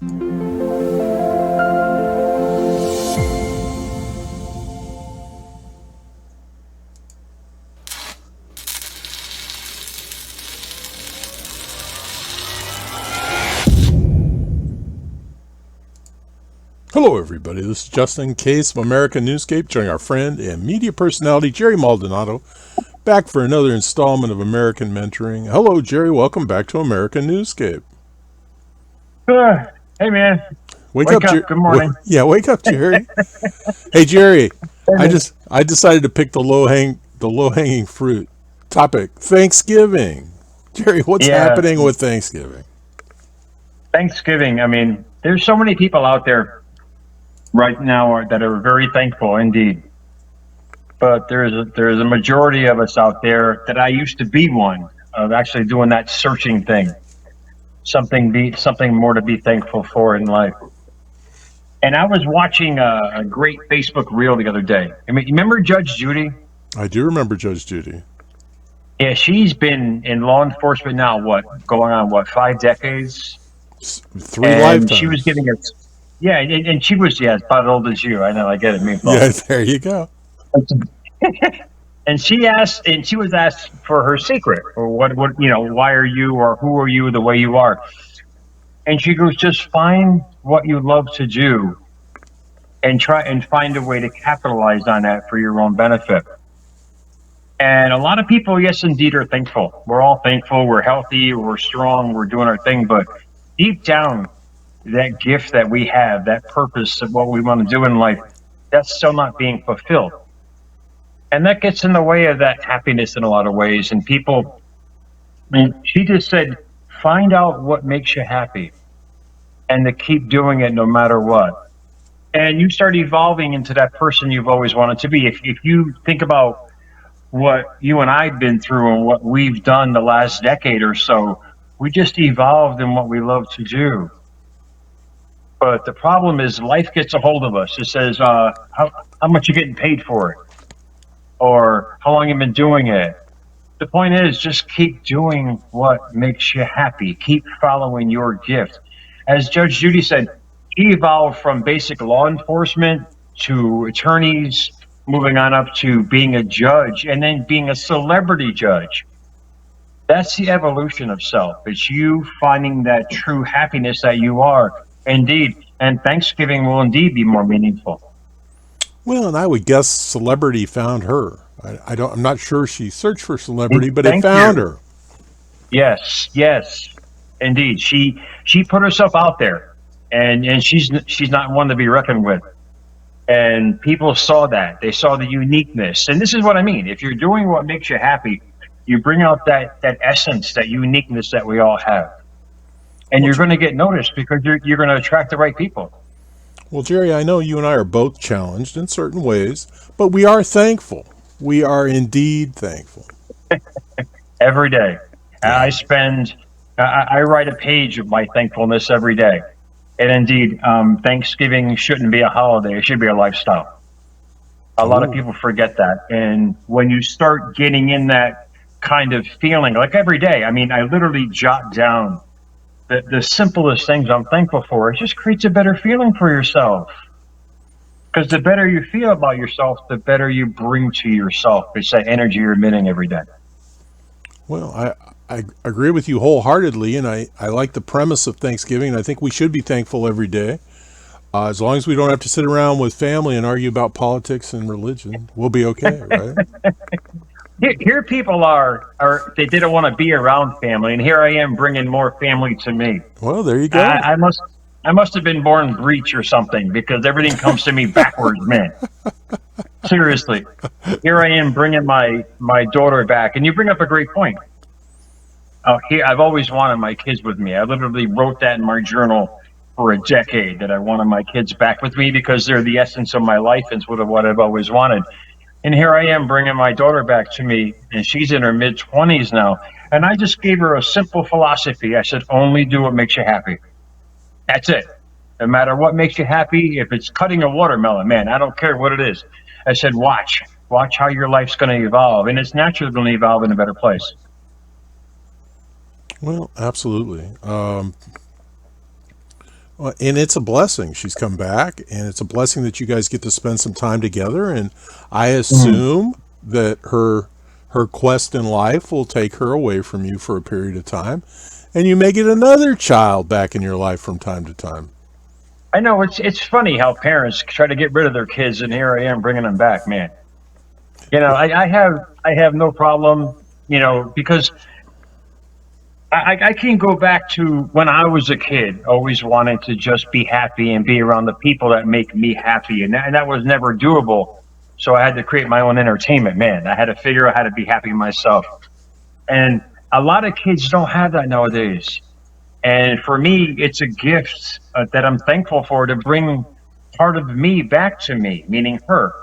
Hello, everybody. This is Justin Case of American Newscape, joining our friend and media personality, Jerry Maldonado, back for another installment of American Mentoring. Hello, Jerry. Welcome back to American Newscape. Hey, man. Wake up. Good morning. Wake up, Jerry. Hey, Jerry. I decided to pick the low hanging fruit topic. Thanksgiving. Jerry, what's happening with Thanksgiving? Thanksgiving. I mean, there's so many people out there right now that are very thankful indeed. But there's a majority of us out there that I used to be one of actually doing that searching thing. Something more to be thankful for in life. And I was watching a great Facebook reel the other day. I mean, you remember Judge Judy? I do remember Judge Judy. Yeah, she's been in law enforcement now, going on 5 decades? 3 lifetimes. She was giving us, and she was, about as old as you. I know, I get it. Yeah, there you go. And she was asked for her secret, or what, why are you, or who are you the way you are? And she goes, just find what you love to do and try and find a way to capitalize on that for your own benefit. And a lot of people, yes, indeed, are thankful. We're all thankful. We're healthy. We're strong. We're doing our thing. But deep down, that gift that we have, that purpose of what we want to do in life, that's still not being fulfilled. And that gets in the way of that happiness in a lot of ways. And people, she just said, find out what makes you happy and to keep doing it no matter what. And you start evolving into that person you've always wanted to be. If you think about what you and I've been through and what we've done the last decade or so, we just evolved in what we love to do. But the problem is life gets a hold of us. It says, how much you getting paid for it? Or how long you been doing it? The point is, just keep doing what makes you happy. Keep following your gift. As Judge Judy said, he evolved from basic law enforcement to attorneys, moving on up to being a judge, and then being a celebrity judge. That's the evolution of self. It's you finding that true happiness that you are, indeed. And Thanksgiving will indeed be more meaningful. Well, and I would guess celebrity found her. I'm not sure she searched for celebrity, but it found her. Yes, indeed. She put herself out there, and she's not one to be reckoned with. And people saw that. They saw the uniqueness. And this is what I mean. If you're doing what makes you happy, you bring out that essence, that uniqueness that we all have. And you're going to get noticed because you're going to attract the right people. Well, Jerry, I know you and I are both challenged in certain ways, but we are thankful. We are indeed thankful. Every day. I write a page of my thankfulness every day. And indeed, Thanksgiving shouldn't be a holiday. It should be a lifestyle. A lot of people forget that. And when you start getting in that kind of feeling, like every day, I mean, I literally jot down the simplest things I'm thankful for. It just creates a better feeling for yourself. Because the better you feel about yourself, the better you bring to yourself. It's that energy you're emitting every day. Well, I agree with you wholeheartedly, and I like the premise of Thanksgiving. I think we should be thankful every day. As long as we don't have to sit around with family and argue about politics and religion, we'll be okay, right? Here people are they didn't want to be around family, and here I am bringing more family to me. Well, there you go. I must have been born breech or something, because everything comes to me backwards, man. Seriously. Here I am bringing my daughter back, and you bring up a great point. I've always wanted my kids with me. I literally wrote that in my journal for a decade, that I wanted my kids back with me because they're the essence of my life and sort of what I've always wanted. And here I am bringing my daughter back to me, and she's in her mid-20s now. And I just gave her a simple philosophy. I said, only do what makes you happy. That's it. No matter what makes you happy, if it's cutting a watermelon, man, I don't care what it is. I said, watch how your life's going to evolve. And it's naturally going to evolve in a better place. Well, absolutely. Well, and it's a blessing. She's come back, and it's a blessing that you guys get to spend some time together. And I Mhm. assume that her quest in life will take her away from you for a period of time, and you may get another child back in your life from time to time. I know it's funny how parents try to get rid of their kids, and here I am bringing them back, man. I have no problem, because I can go back to when I was a kid, always wanting to just be happy and be around the people that make me happy, and that was never doable. So I had to create my own entertainment, man. I had to figure out how to be happy myself, and a lot of kids don't have that nowadays. And for me, it's a gift that I'm thankful for to bring part of me back to me, meaning her,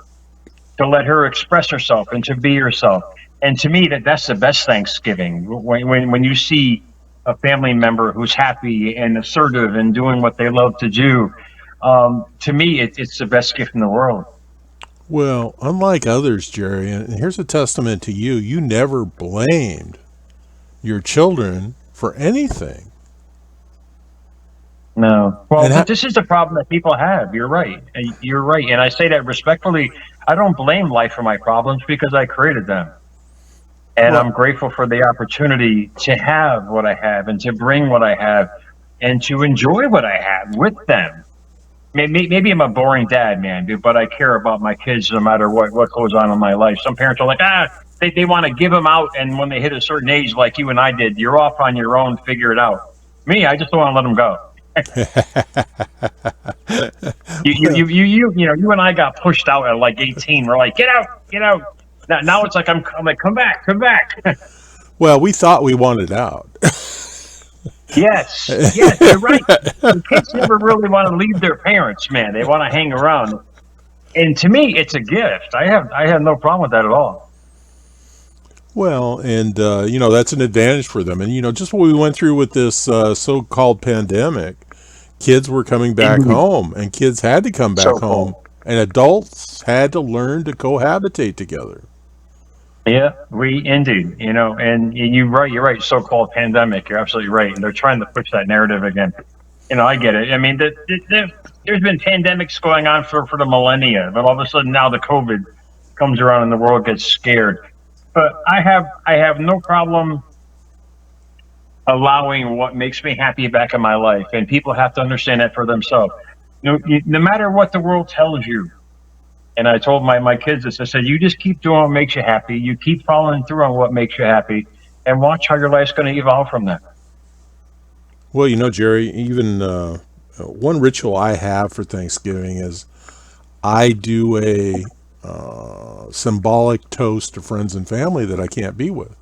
to let her express herself and to be herself. And to me, that's the best Thanksgiving when you see a family member who's happy and assertive and doing what they love to do. To me, it's the best gift in the world. Well, unlike others, Jerry, and here's a testament to you: you never blamed your children for anything. No, well, And this is the problem that people have. You're right. You're right, and I say that respectfully. I don't blame life for my problems because I created them. And well, I'm grateful for the opportunity to have what I have and to bring what I have and to enjoy what I have with them. Maybe I'm a boring dad, man, but I care about my kids no matter what goes on in my life. Some parents are like, they want to give them out. And when they hit a certain age, like you and I did, you're off on your own, figure it out. Me, I just don't want to let them go. You and I got pushed out at like 18. We're like, get out, get out. Now it's like I'm like, come back, come back. well, we thought we wanted out. Yes, yes, you're right. The kids never really want to leave their parents, man. They want to hang around. And to me, it's a gift. I have no problem with that at all. Well, and that's an advantage for them. And just what we went through with this so-called pandemic, kids were coming back Indeed. home, and kids had to come back So home, cool. and adults had to learn to cohabitate together. Yeah, we indeed, and you're right. So-called pandemic. You're absolutely right. And they're trying to push that narrative again. I get it. I mean, there's been pandemics going on for the millennia, but all of a sudden now the COVID comes around and the world gets scared. But I have no problem allowing what makes me happy back in my life, and people have to understand that for themselves. No matter what the world tells you, and I told my kids this. I said, you just keep doing what makes you happy. You keep following through on what makes you happy, and watch how your life's going to evolve from that. Well, Jerry, even one ritual I have for Thanksgiving is I do a symbolic toast to friends and family that I can't be with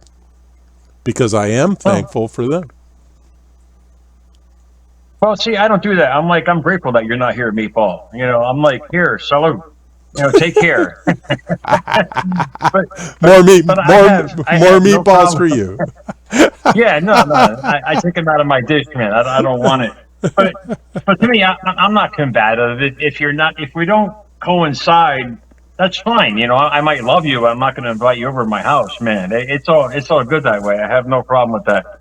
because I am Oh, thankful for them. well, see, I don't do that. I'm grateful that you're not here, Meatball. I'm like, here, salute. Take care. but but More meat, but I more have I more have no meatballs for problem. you. Yeah, no. I take them out of my dish, man. I don't want it. But but to me, I'm not combative. If we don't coincide, that's fine. I might love you, but I'm not going to invite you over to my house, man. It's all good that way. I have no problem with that.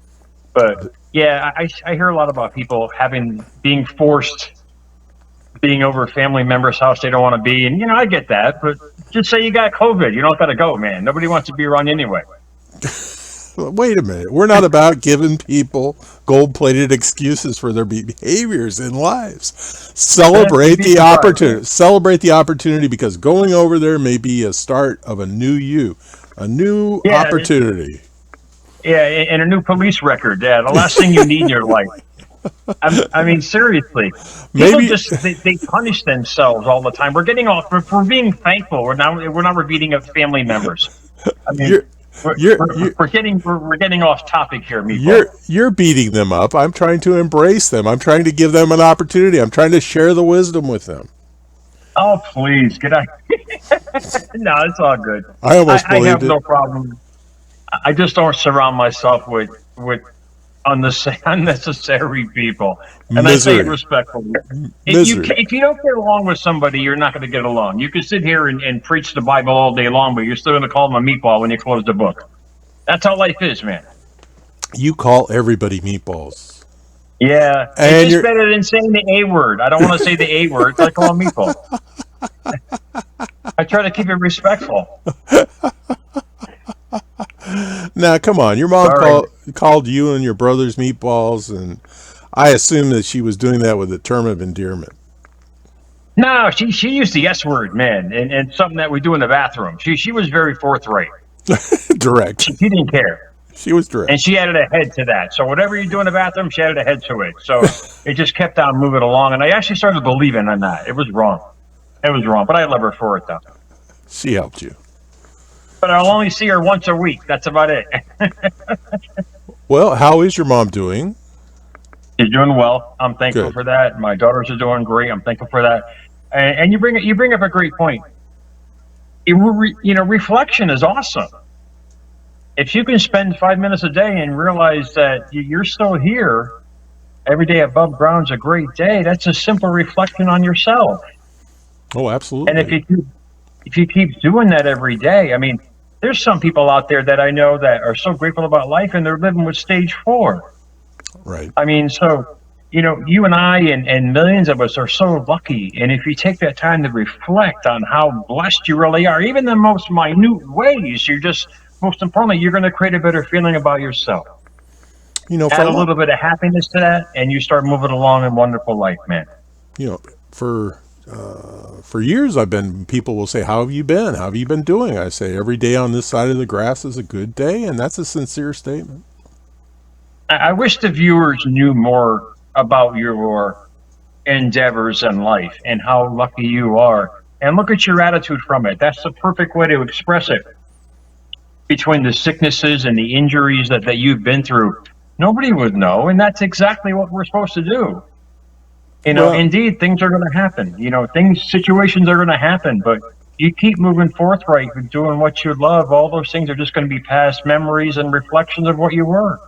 But yeah, I hear a lot about people being forced being over a family member's house they don't want to be, and I get that. But just say you got COVID, you don't got to go, man. Nobody wants to be around you anyway. Wait a minute. We're not about giving people gold-plated excuses for their behaviors in lives. You'd Celebrate be the surprised, man. opportunity. Celebrate the opportunity because going over there may be a start of a new you, a new Yeah, opportunity. yeah, and a new police record. Yeah, the last thing you need in your life. I mean, seriously, people Maybe just they punish themselves all the time. We're getting off for being thankful. We're not beating up family members. I mean, you're we're you're we're, you're we're getting off topic here, Meatball. you're beating them up. I'm trying to embrace them. I'm trying to give them an opportunity. I'm trying to share the wisdom with them. Oh, please get out. No, it's all good. I I, almost I have believed it. no problem. I just don't surround myself with unnecessary people, and I say it Misery. respectfully. Misery. If you don't get along with somebody, you're not going to get along. You can sit here and preach the Bible all day long, but you're still going to call them a meatball when you close the book. That's how life is, man. You call everybody meatballs. Yeah, it's And just you're better than saying the A word. I don't want to say the A word. It's like calling meatball. I try to keep it respectful. now, come on. Your mom Sorry. called you and your brothers meatballs, and I assume that she was doing that with a term of endearment. No, she used the S word, man, and something that we do in the bathroom. She was very forthright. Direct. She didn't care. She was direct. And she added a head to that. So whatever you do in the bathroom, she added a head to it. So it just kept on moving along. And I actually started believing in that. It was wrong. It was wrong. But I love her for it, though. She helped you. But I'll only see her once a week. That's about it. Well, how is your mom doing? She's doing well. I'm thankful Good. for that. My daughters are doing great. I'm thankful for that. And you bring up a great point. Reflection is awesome. If you can spend 5 minutes a day and realize that you're still here, every day above ground's a great day. That's a simple reflection on yourself. Oh, And absolutely. if you keep doing that every day, I mean, there's some people out there that I know that are so grateful about life and they're living with stage 4. Right. I mean, so you and I and millions of us are so lucky. And if you take that time to reflect on how blessed you really are, even the most minute ways, most importantly, you're going to create a better feeling about yourself. For Add a a lot, little bit of happiness to that, and you start moving along in wonderful life, man. you know, for years people will say, "How have you been? How have you been doing?" I say, "Every day on this side of the grass is a good day," and that's a sincere statement. I wish the viewers knew more about your endeavors in life and how lucky you are. And look at your attitude from it. That's the perfect way to express it. Between the sicknesses and the injuries that you've been through, nobody would know. And that's exactly what we're supposed to do. Well, Indeed, things are going to happen. Situations are going to happen, but you keep moving forthright with doing what you love. All those things are just going to be past memories and reflections of what you were.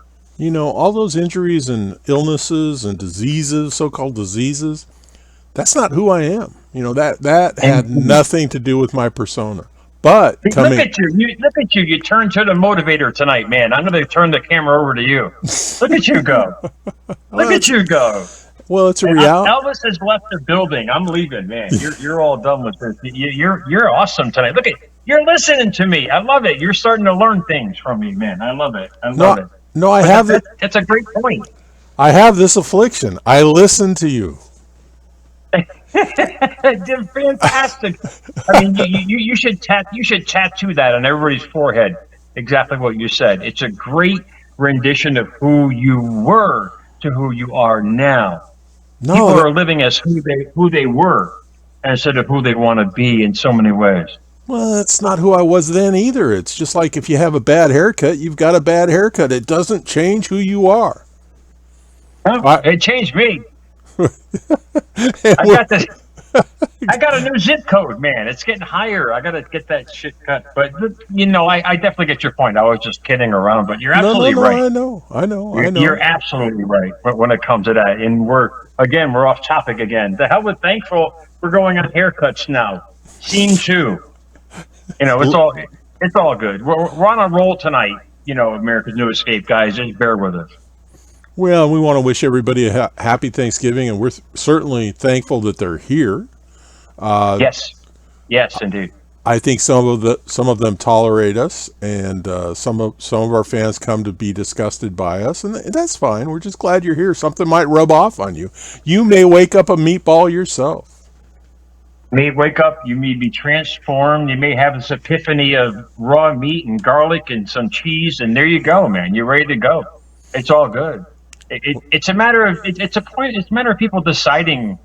all those injuries and illnesses and diseases, so-called diseases, that's not who I am. That And had nothing to do with my persona. But look coming, at you. Look at you. You turned to the motivator tonight, man. I'm going to turn the camera over to you. Look at you go. Look well, at you go. it's a reality. Elvis has left the building. I'm leaving, man. You're all done with this. You're awesome tonight. Look at you're listening to me. I love it. You're starting to learn things from me, man. I love it. I love No, it. no, I But have it. that's a great point. I have this affliction. I listen to you. Fantastic. I mean, you should tattoo that on everybody's forehead. Exactly what you said. It's a great rendition of who you were to who you are now. No, People are living as who they were instead of who they want to be in so many ways. well, that's not who I was then either. It's just like if you have a bad haircut, you've got a bad haircut. It doesn't change who you are. Huh? It changed me. I got a new zip code, man. It's getting higher. I got to get that shit cut. But I definitely get your point. I was just kidding around, but you're No, no, absolutely no. right. I know. You're absolutely right when it comes to that. And we're off topic again. The hell with thankful. We're going on haircuts now. Scene 2. It's all good. We're on a roll tonight. America's New Escape, guys. Just bear with us. Well, we want to wish everybody a happy Thanksgiving, and we're certainly thankful that they're here. Yes, indeed. I think some of them tolerate us, and some of our fans come to be disgusted by us, and that's fine. We're just glad you're here. Something might rub off on you. You may wake up a meatball yourself. You may wake up. You may be transformed. You may have this epiphany of raw meat and garlic and some cheese, and there you go, man. You're ready to go. It's all good. It's a matter of it's a matter of people deciding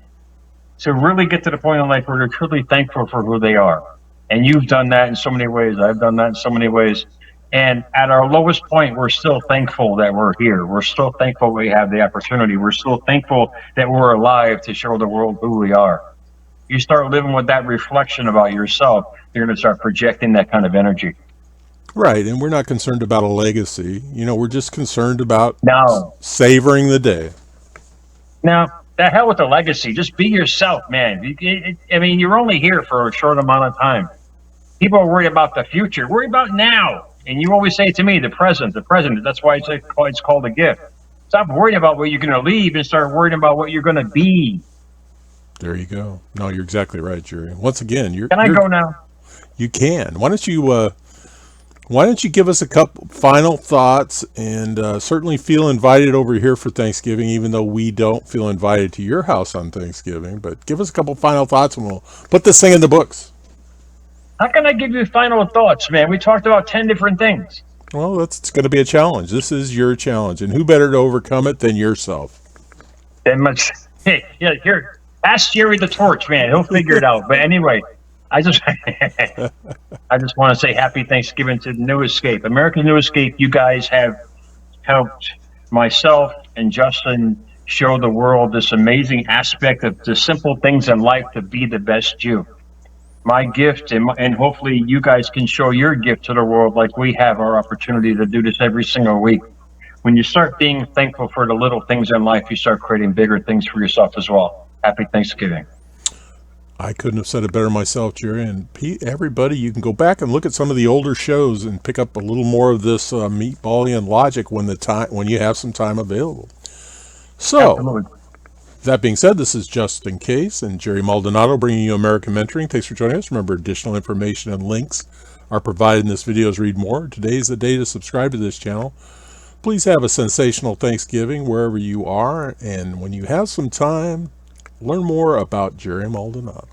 to really get to the point in life where they're truly thankful for who they are. And you've done that in so many ways. I've done that in so many ways. And at our lowest point, we're still thankful that we're here. We're still thankful we have the opportunity. We're still thankful that we're alive to show the world who we are. You start living with that reflection about yourself, you're going to start projecting that kind of energy. Right, and we're not concerned about a legacy. We're just concerned about No. savoring the day. Now, the hell with the legacy. Just be yourself, man. You're only here for a short amount of time. People are worried about the future. Worry about now. And you always say to me, the present. That's why it's called a gift. Stop worrying about what you're going to leave and start worrying about what you're going to be. There you go. No, you're exactly right, Jerry. Once again, Can I go now? you can. Why don't you give us a couple final thoughts, and certainly feel invited over here for Thanksgiving, even though we don't feel invited to your house on Thanksgiving. But give us a couple final thoughts, and we'll put this thing in the books. How can I give you final thoughts, man? We talked about 10 different things. Well, it's going to be a challenge. This is your challenge, and who better to overcome it than yourself? That much. Hey, yeah, here, ask Jerry the Torch, man. He'll figure it out. But anyway, I just I just want to say happy Thanksgiving to Newscape. American Newscape, you guys have helped myself and Justin show the world this amazing aspect of the simple things in life to be the best you. My gift, and hopefully you guys can show your gift to the world like we have our opportunity to do this every single week. When you start being thankful for the little things in life, you start creating bigger things for yourself as well. Happy Thanksgiving. I couldn't have said it better myself, Jerry. And everybody, you can go back and look at some of the older shows and pick up a little more of this meatballian logic when you have some time available. So, Absolutely. that being said, this is Justin Case and Jerry Maldonado bringing you American Mentoring. Thanks for joining us. Remember, additional information and links are provided in this video's read more. Today's the day to subscribe to this channel. Please have a sensational Thanksgiving wherever you are, and when you have some time, learn more about Jerry Maldonado.